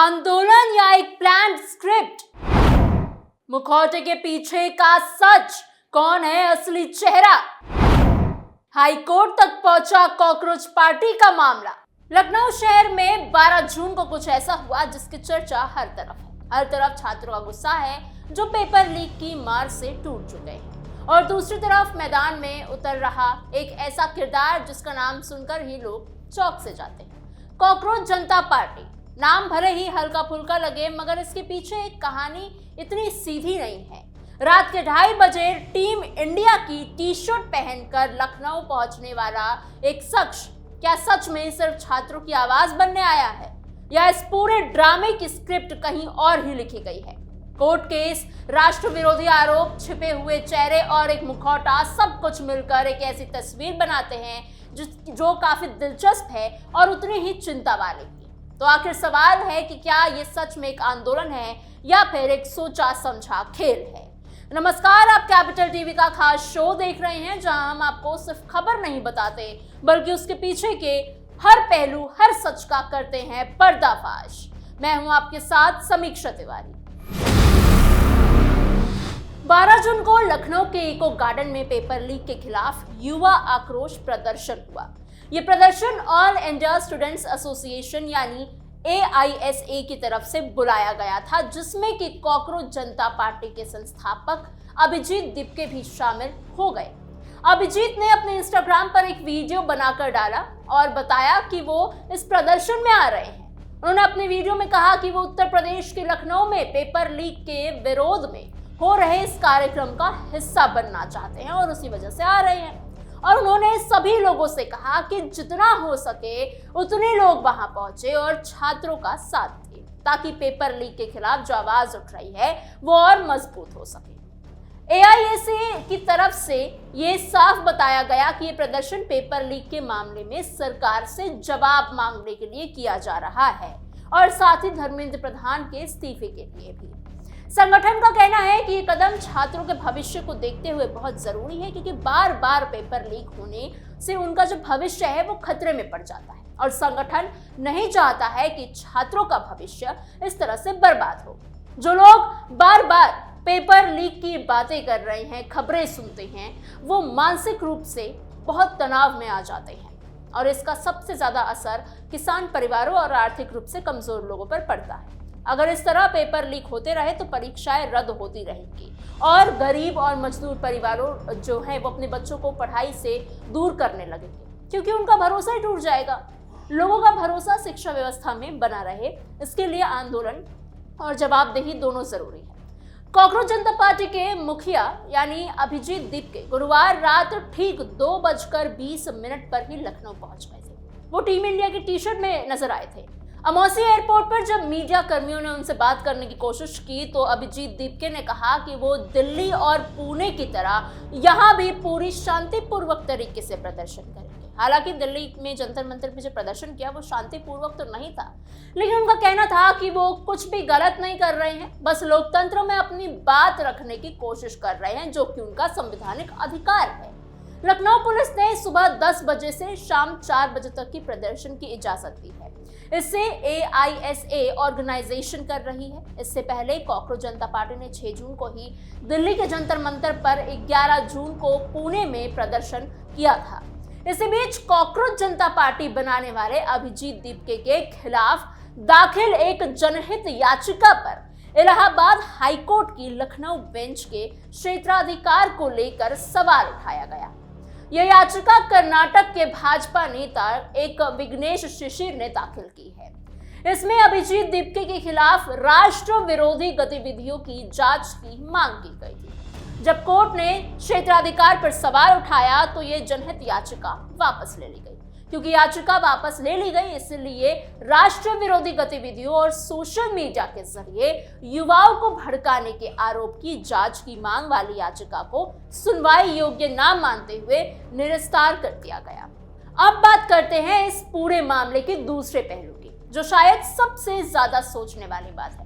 आंदोलन या एक प्लान्ड स्क्रिप्ट? मुखौटे के पीछे का सच, कौन है असली चेहरा? हाईकोर्ट तक पहुंचा कॉकरोच पार्टी का मामला। लखनऊ शहर में 12 जून को कुछ ऐसा हुआ जिसकी चर्चा हर तरफ है। हर तरफ छात्रों का गुस्सा है जो पेपर लीक की मार से टूट चुके हैं, और दूसरी तरफ मैदान में उतर रहा एक ऐसा किरदार जिसका नाम सुनकर ही लोग चौंक से जाते हैं। कॉकरोच जनता पार्टी नाम भले ही हल्का फुल्का लगे, मगर इसके पीछे एक कहानी इतनी सीधी नहीं है। रात के 2:30 बजे टीम इंडिया की टी शर्ट पहनकर लखनऊ पहुंचने वाला एक शख्स क्या सच में सिर्फ छात्रों की आवाज बनने आया है, या इस पूरे ड्रामे की स्क्रिप्ट कहीं और ही लिखी गई है? कोर्ट केस, राष्ट्र विरोधी आरोप, छिपे हुए चेहरे और एक मुखौटा, सब कुछ मिलकर एक ऐसी तस्वीर बनाते हैं जो काफी दिलचस्प है और उतनी ही चिंता वाली। तो आखिर सवाल है कि क्या ये सच में एक आंदोलन है या फिर एक सोचा समझा खेल है? नमस्कार, आप कैपिटल टीवी का खास शो देख रहे हैं जहां हम आपको सिर्फ खबर नहीं बताते बल्कि उसके पीछे के हर पहलू, हर सच का करते हैं पर्दाफाश। मैं हूं आपके साथ समीक्षा तिवारी। 12 जून को लखनऊ के इको गार्डन में पेपर लीक के खिलाफ युवा आक्रोश प्रदर्शन हुआ। ये प्रदर्शन ऑल इंडिया स्टूडेंट्स एसोसिएशन यानी AISA की तरफ से बुलाया गया था, जिसमें कि कॉकरोच जनता पार्टी के संस्थापक अभिजीत दीपके भी शामिल हो गए। अभिजीत ने अपने इंस्टाग्राम पर एक वीडियो बनाकर डाला और बताया कि वो इस प्रदर्शन में आ रहे हैं। उन्होंने अपने वीडियो में कहा कि वो उत्तर प्रदेश के लखनऊ में पेपर लीक के विरोध में हो रहे इस कार्यक्रम का हिस्सा बनना चाहते हैं और उसी वजह से आ रहे हैं। और उन्होंने सभी लोगों से कहा कि जितना हो सके उतने लोग वहां पहुंचे और छात्रों का साथ दें, ताकि पेपर लीक के खिलाफ जो आवाज उठ रही है वो और मजबूत हो सके। AISA की तरफ से ये साफ बताया गया कि ये प्रदर्शन पेपर लीक के मामले में सरकार से जवाब मांगने के लिए किया जा रहा है और साथ ही धर्मेंद्र प्रधान के इस्तीफे के लिए भी। संगठन का कहना है कि ये कदम छात्रों के भविष्य को देखते हुए बहुत जरूरी है, क्योंकि बार बार पेपर लीक होने से उनका जो भविष्य है वो खतरे में पड़ जाता है और संगठन नहीं चाहता है कि छात्रों का भविष्य इस तरह से बर्बाद हो। जो लोग बार बार पेपर लीक की बातें कर रहे हैं, खबरें सुनते हैं, वो मानसिक रूप से बहुत तनाव में आ जाते हैं और इसका सबसे ज्यादा असर किसान परिवारों और आर्थिक रूप से कमजोर लोगों पर पड़ता है। अगर इस तरह पेपर लीक होते रहे तो परीक्षाएं रद्द होती रहेंगी और गरीब और मजदूर परिवारों जो हैं वो अपने बच्चों को पढ़ाई से दूर करने लगेंगे, क्योंकि उनका भरोसा ही टूट जाएगा। लोगों का भरोसा शिक्षा व्यवस्था में बना रहे, इसके लिए आंदोलन और जवाबदेही दोनों जरूरी है। कॉकरोच जनता पार्टी के मुखिया यानी अभिजीत दीपके गुरुवार रात ठीक 2:20 पर ही लखनऊ पहुंच गए थे। वो टीम इंडिया की टी शर्ट में नजर आए थे। अमौसी एयरपोर्ट पर जब मीडिया कर्मियों ने उनसे बात करने की कोशिश की तो अभिजीत दीपके ने कहा कि वो दिल्ली और पुणे की तरह यहाँ भी पूरी शांतिपूर्वक तरीके से प्रदर्शन करेंगे। हालांकि दिल्ली में जंतर मंतर पे जो प्रदर्शन किया वो शांतिपूर्वक तो नहीं था, लेकिन उनका कहना था कि वो कुछ भी गलत नहीं कर रहे हैं, बस लोकतंत्र में अपनी बात रखने की कोशिश कर रहे हैं, जो कि उनका संवैधानिक अधिकार है। लखनऊ पुलिस ने सुबह 10 बजे से शाम 4 बजे तक की प्रदर्शन की इजाजत दी है। इससे AISA ऑर्गेनाइजेशन कर रही है। इससे पहले कॉकरोच जनता पार्टी ने 6 जून को ही दिल्ली के जंतर मंतर पर, 11 जून को पुणे में प्रदर्शन किया था। इसी बीच कॉकरोच जनता पार्टी बनाने वाले अभिजीत दीपके के खिलाफ दाखिल एक जनहित याचिका पर इलाहाबाद हाईकोर्ट की लखनऊ बेंच के क्षेत्राधिकार को लेकर सवाल उठाया गया। यह याचिका कर्नाटक के भाजपा नेता एक विघ्नेश शिशिर ने दाखिल की है। इसमें अभिजीत दीपके के खिलाफ राष्ट्र विरोधी गतिविधियों की जांच की मांग की गई थी। जब कोर्ट ने क्षेत्राधिकार पर सवाल उठाया तो यह जनहित याचिका वापस ले ली गई। क्योंकि याचिका वापस ले ली गई, इसलिए राष्ट्र विरोधी गतिविधियों और सोशल मीडिया के जरिए युवाओं को भड़काने के आरोप की जांच की मांग वाली याचिका को सुनवाई योग्य न मानते हुए निरस्तार कर दिया गया। अब बात करते हैं इस पूरे मामले के दूसरे पहलू की, जो शायद सबसे ज्यादा सोचने वाली बात है।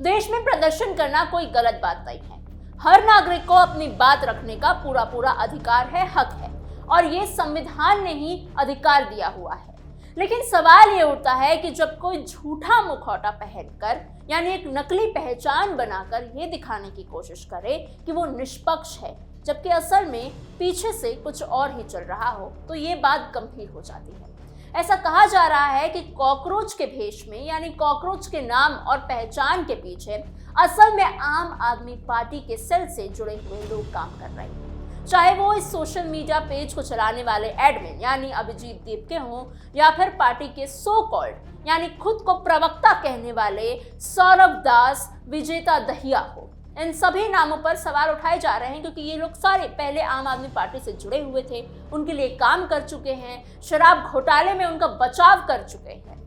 देश में प्रदर्शन करना कोई गलत बात नहीं है। हर नागरिक को अपनी बात रखने का पूरा अधिकार है, हक है, और ये संविधान ने ही अधिकार दिया हुआ है। लेकिन सवाल ये उठता है कि जब कोई झूठा मुखौटा पहनकर यानी एक नकली पहचान बनाकर ये दिखाने की कोशिश करे कि वो निष्पक्ष है, जबकि असल में पीछे से कुछ और ही चल रहा हो, तो ये बात गंभीर हो जाती है। ऐसा कहा जा रहा है कि कॉकरोच के भेष में यानी कॉकरोच के नाम और पहचान के पीछे असल में आम आदमी पार्टी के सेल से जुड़े हुए लोग काम कर रहे हैं, चाहे वो इस सोशल मीडिया पेज को चलाने वाले एडमिन यानी अभिजीत दीपके हों या फिर पार्टी के सो कॉल्ड यानी खुद को प्रवक्ता कहने वाले सौरभ दास, विजेता दहिया हो। इन सभी नामों पर सवाल उठाए जा रहे हैं क्योंकि ये लोग सारे पहले आम आदमी पार्टी से जुड़े हुए थे, उनके लिए काम कर चुके हैं, शराब घोटाले में उनका बचाव कर चुके हैं।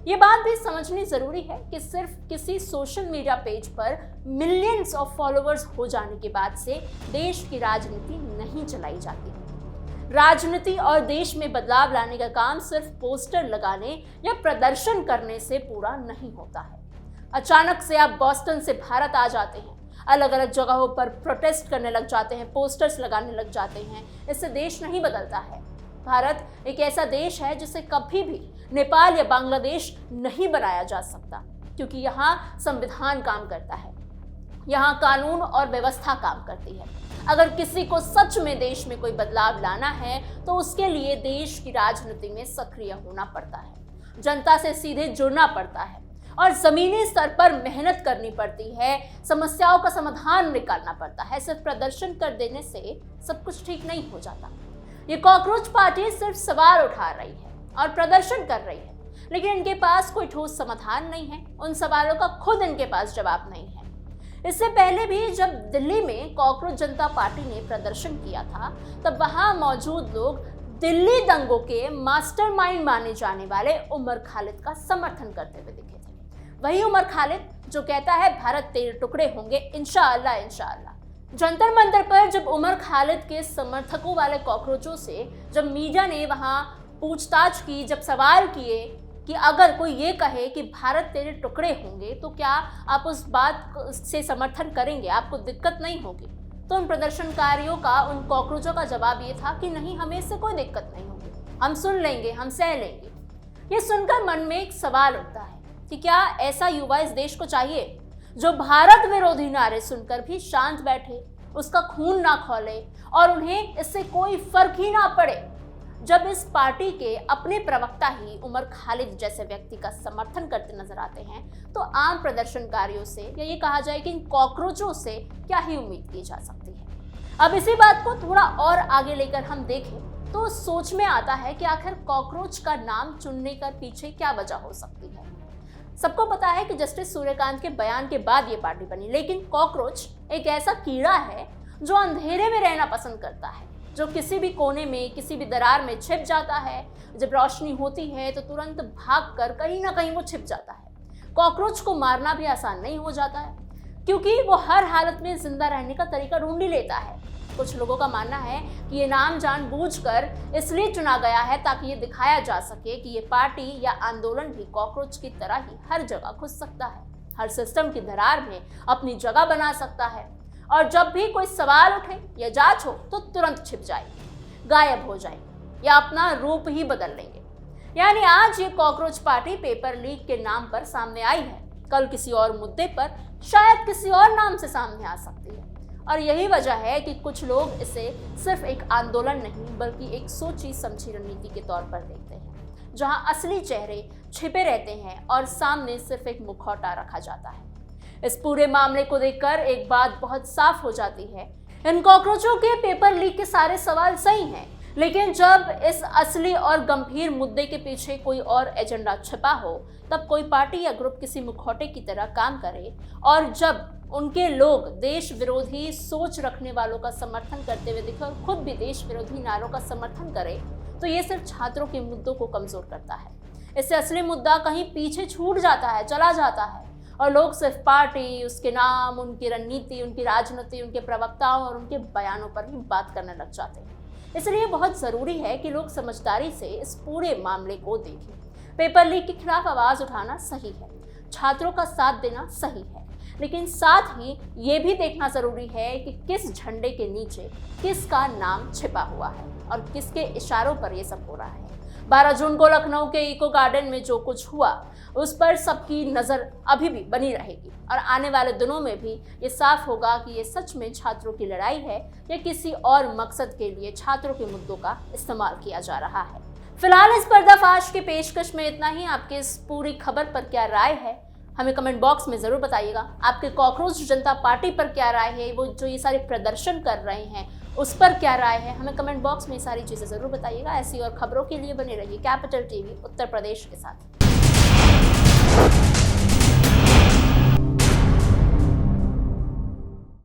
ये बात भी समझनी जरूरी है कि सिर्फ किसी सोशल मीडिया पेज पर मिलियंस ऑफ फॉलोअर्स हो जाने के बाद से देश की राजनीति नहीं चलाई जाती। राजनीति और देश में बदलाव लाने का काम सिर्फ पोस्टर लगाने या प्रदर्शन करने से पूरा नहीं होता है। अचानक से आप बॉस्टन से भारत आ जाते हैं, अलग अलग जगहों पर प्रोटेस्ट करने लग जाते हैं, पोस्टर्स लगाने लग जाते हैं, इससे देश नहीं बदलता है। भारत एक ऐसा देश है जिसे कभी भी नेपाल या बांग्लादेश नहीं बनाया जा सकता, क्योंकि यहाँ संविधान काम करता है, यहाँ कानून और व्यवस्था काम करती है। अगर किसी को सच में देश में कोई बदलाव लाना है तो उसके लिए देश की राजनीति में सक्रिय होना पड़ता है, जनता से सीधे जुड़ना पड़ता है और जमीनी स्तर पर मेहनत करनी पड़ती है, समस्याओं का समाधान निकालना पड़ता है। सिर्फ प्रदर्शन कर देने से सब कुछ ठीक नहीं हो जाता। ये कॉकरोच पार्टी सिर्फ सवाल उठा रही है और प्रदर्शन कर रही है, लेकिन इनके पास कोई ठोस समाधान नहीं है, उन सवालों का खुद इनके पास जवाब नहीं है। इससे पहले भी जब दिल्ली में कॉकरोच जनता पार्टी ने प्रदर्शन किया था, तब वहां मौजूद लोग दिल्ली दंगों के मास्टरमाइंड माने जाने वाले उमर खालिद का समर्थन करते हुए दिखे थे। वही उमर खालिद जो कहता है भारत तेरे टुकड़े होंगे इंशाअल्लाह इंशाअल्लाह। जंतर मंतर पर जब उमर खालिद के समर्थकों वाले कॉकरोचों से जब मीडिया ने वहां पूछताछ की, जब सवाल किए कि अगर कोई ये कहे कि भारत तेरे टुकड़े होंगे तो क्या आप उस बात से समर्थन करेंगे, आपको दिक्कत नहीं होगी, तो उन प्रदर्शनकारियों का, उन कॉकरोचों का जवाब ये था कि नहीं, हमें इससे कोई दिक्कत नहीं होगी, हम सुन लेंगे, हम सह लेंगे। ये सुनकर मन में एक सवाल उठता है कि क्या ऐसा युवा इस देश को चाहिए जो भारत विरोधी नारे सुनकर भी शांत बैठे, उसका खून ना खौले और उन्हें इससे कोई फर्क ही ना पड़े। जब इस पार्टी के अपने प्रवक्ता ही उमर खालिद जैसे व्यक्ति का समर्थन करते नजर आते हैं, तो आम प्रदर्शनकारियों से या ये कहा जाए कि इन कॉकरोचों से क्या ही उम्मीद की जा सकती है। अब इसी बात को थोड़ा और आगे लेकर हम देखें तो सोच में आता है कि आखिर कॉकरोच का नाम चुनने का पीछे क्या वजह हो सकती है। सबको पता है कि जस्टिस सूर्यकांत के बयान के बाद ये पार्टी बनी, लेकिन कॉकरोच एक ऐसा कीड़ा है जो अंधेरे में रहना पसंद करता है, जो किसी भी कोने में, किसी भी दरार में छिप जाता है। जब रोशनी होती है तो तुरंत भागकर कहीं ना कहीं वो छिप जाता है। कॉकरोच को मारना भी आसान नहीं हो जाता है, क्योंकि वो हर हालत में जिंदा रहने का तरीका ढूंढ ही लेता है। कुछ लोगों का मानना है कि ये नाम जानबूझकर इसलिए चुना गया है ताकि ये दिखाया जा सके कि ये पार्टी या आंदोलन भी कॉकरोच की तरह ही हर जगह घुस सकता है, हर सिस्टम की दरार में अपनी जगह बना सकता है और जब भी कोई सवाल उठे या जांच हो तो तुरंत छिप जाएगी, गायब हो जाएगी या अपना रूप ही बदल लेंगे। यानी आज ये कॉकरोच पार्टी पेपर लीक के नाम पर सामने आई है, कल किसी और मुद्दे पर शायद किसी और नाम से सामने आ सकती है। और यही वजह है कि कुछ लोग इसे सिर्फ एक आंदोलन नहीं बल्कि एक सोची समझी रणनीति के तौर पर देखते हैं, जहां असली चेहरे छिपे रहते हैं और सामने सिर्फ एक मुखौटा रखा जाता है। इस पूरे मामले को देखकर एक बात बहुत साफ हो जाती है, इन कॉकरोचों के पेपर लीक के सारे सवाल सही हैं, लेकिन जब इस असली और गंभीर मुद्दे के पीछे कोई और एजेंडा छिपा हो, तब कोई पार्टी या ग्रुप किसी मुखौटे की तरह काम करे और जब उनके लोग देश विरोधी सोच रखने वालों का समर्थन करते हुए दिखे और खुद भी देश विरोधी नारों का समर्थन करे, तो ये सिर्फ छात्रों के मुद्दों को कमजोर करता है। इससे असली मुद्दा कहीं पीछे छूट जाता है, चला जाता है और लोग सिर्फ पार्टी, उसके नाम, उनकी रणनीति, उनकी राजनीति, उनके प्रवक्ताओं और उनके बयानों पर ही बात करने लग जाते हैं। इसलिए बहुत जरूरी है कि लोग समझदारी से इस पूरे मामले को देखें। पेपर लीक के खिलाफ आवाज उठाना सही है, छात्रों का साथ देना सही है, लेकिन साथ ही ये भी देखना जरूरी है कि किस झंडे के नीचे किसका नाम छिपा हुआ है। और किसके इशारों पर ये सब हो रहा है। 12 जून को लखनऊ के इको गार्डन में जो कुछ हुआ उस पर सबकी नजर अभी भी बनी रहेगी और आने वाले दिनों में भी ये साफ होगा कि ये सच में छात्रों की लड़ाई है या किसी और मकसद के लिए छात्रों के मुद्दों का इस्तेमाल किया जा रहा है। फिलहाल इस पर्दाफाश की पेशकश में इतना ही। आपके इस पूरी खबर पर क्या राय है हमें कमेंट बॉक्स में जरूर बताइएगा। आपके कॉकरोच जनता पार्टी पर क्या राय है, वो जो ये सारे प्रदर्शन कर रहे हैं उस पर क्या राय है, हमें कमेंट बॉक्स में ये सारी चीजें जरूर बताइएगा। ऐसी और खबरों के लिए बने रहिए कैपिटल टीवी उत्तर प्रदेश के साथ।